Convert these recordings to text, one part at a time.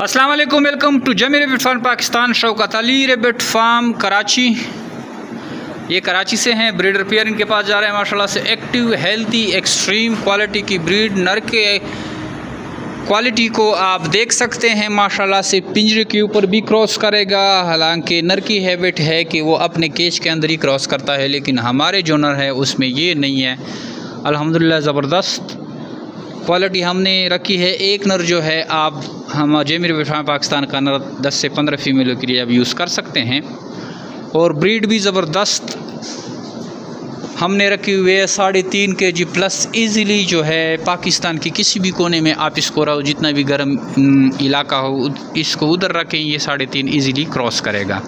अस्सलाम वालेकुम, welcome to Jami rabbit farm Pakistan. Shaukat Ali rabbit farm Karachi. ये कराची से हैं। ब्रीडर पेयर इनके पास जा रहे हैं माशाल्लाह से। एक्टिव, हेल्थी, एक्सट्रीम क्वालिटी की ब्रीड। नर के क्वालिटी को आप देख सकते हैं माशाल्लाह से। पिंजरे के ऊपर भी क्रॉस करेगा, हालांकि नर की हैबिट है कि वो अपने केज के अंदर ही क्रॉस करता है, लेकिन हमारे जो नर है उसमें ये नहीं है। अल्हम्दुलिल्लाह ज़बरदस्त क्वालिटी हमने रखी है। एक नर जो है आप हम जमी रेबिट फार्म पाकिस्तान का नर 10 से 15 फीमेलों के लिए आप यूज़ कर सकते हैं। और ब्रीड भी ज़बरदस्त हमने रखी हुई है। 3.5 kg प्लस इजीली जो है पाकिस्तान के किसी भी कोने में आप इसको रहो, जितना भी गर्म इलाका हो इसको उधर रखें, ये 3.5 इजीली क्रॉस करेगा।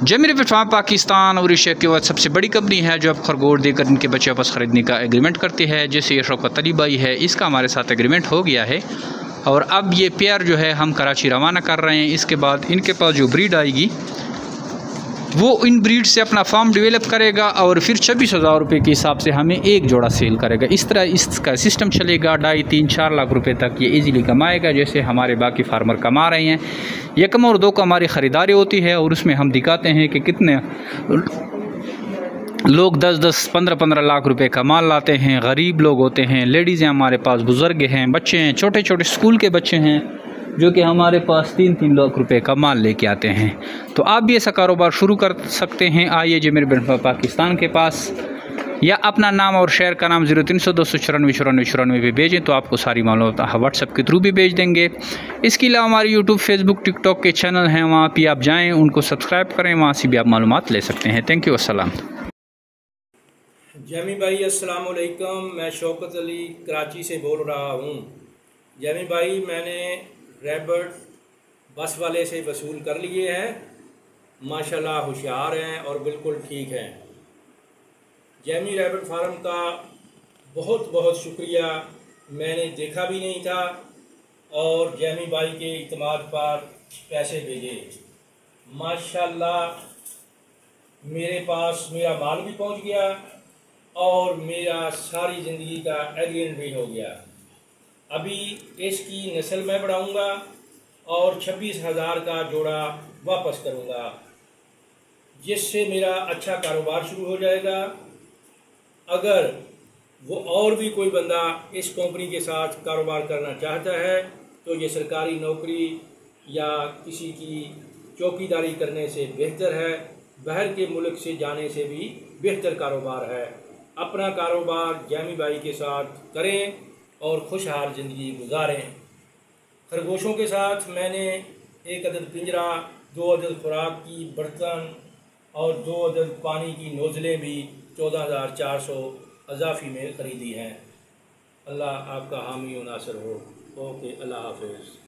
जमी रेबिट फार्म पाकिस्तान और एशिया की वह सबसे बड़ी कंपनी है जो अब खरगोश देकर इनके बच्चे वापस ख़रीदने का एग्रीमेंट करती है। जैसे ये शौकत अली भाई है, इसका हमारे साथ एग्रीमेंट हो गया है और अब ये पेयर जो है हम कराची रवाना कर रहे हैं। इसके बाद इनके पास जो ब्रीड आएगी वो इन ब्रीड से अपना फार्म डेवलप करेगा और फिर 26,000 रुपये के हिसाब से हमें एक जोड़ा सेल करेगा। इस तरह इसका सिस्टम चलेगा। 2.5, 3, 4 लाख रुपए तक ये इजीली कमाएगा, जैसे हमारे बाकी फार्मर कमा रहे हैं। यकम और दो को हमारी ख़रीदारी होती है और उसमें हम दिखाते हैं कि कितने लोग 10-10, 15-15 लाख रुपए का माल लाते हैं। गरीब लोग होते हैं, लेडीज़ हैं हमारे पास, बुज़ुर्ग हैं, बच्चे हैं, छोटे छोटे स्कूल के बच्चे हैं जो कि हमारे पास 3-3 लाख रुपए का माल लेके आते हैं। तो आप भी ऐसा कारोबार शुरू कर सकते हैं। आइए जमी रेबिट फार्म पाकिस्तान के पास, या अपना नाम और शहर का नाम 0300 294 94 94 पे भेजें तो आपको सारी मालूमात व्हाट्सएप के थ्रू भी भेज देंगे। इसके अलावा हमारे यूट्यूब, फेसबुक, टिकटॉक के चैनल हैं, वहाँ भी आप जाएँ, उनको सब्सक्राइब करें, वहाँ से भी आप मालूमात ले सकते हैं। थैंक यू, अस्सलाम। जमी भाई अस्सलाम वालेकुम, मैं शौकत अली कराची से बोल रहा हूँ। जमी भाई, मैंने रैबिट बस वाले से वसूल कर लिए हैं। माशाल्लाह होशियार हैं और बिल्कुल ठीक हैं। जमी रैबिट फार्म का बहुत बहुत शुक्रिया। मैंने देखा भी नहीं था और जमी भाई के इत्मीनान पर पैसे भेजे। माशाल्लाह मेरे पास मेरा माल भी पहुंच गया और मेरा सारी ज़िंदगी का एग्रीमेंट भी हो गया। अभी इसकी नस्ल मैं बढ़ाऊंगा और 26,000 का जोड़ा वापस करूंगा, जिससे मेरा अच्छा कारोबार शुरू हो जाएगा। अगर वो और भी कोई बंदा इस कंपनी के साथ कारोबार करना चाहता है तो ये सरकारी नौकरी या किसी की चौकीदारी करने से बेहतर है, बाहर के मुल्क से जाने से भी बेहतर कारोबार है। अपना कारोबार जमी भाई के साथ करें और खुशहाल ज़िंदगी गुजारें। खरगोशों के साथ मैंने 1 अदद पिंजरा, 2 अदद खुराक की बर्तन और 2 अदद पानी की नोज़लें भी 14,400 अज़ाफ़ी में ख़रीदी हैं। अल्लाह आपका हामी व नासिर हो। ओके, अल्लाह हाफ़िज़।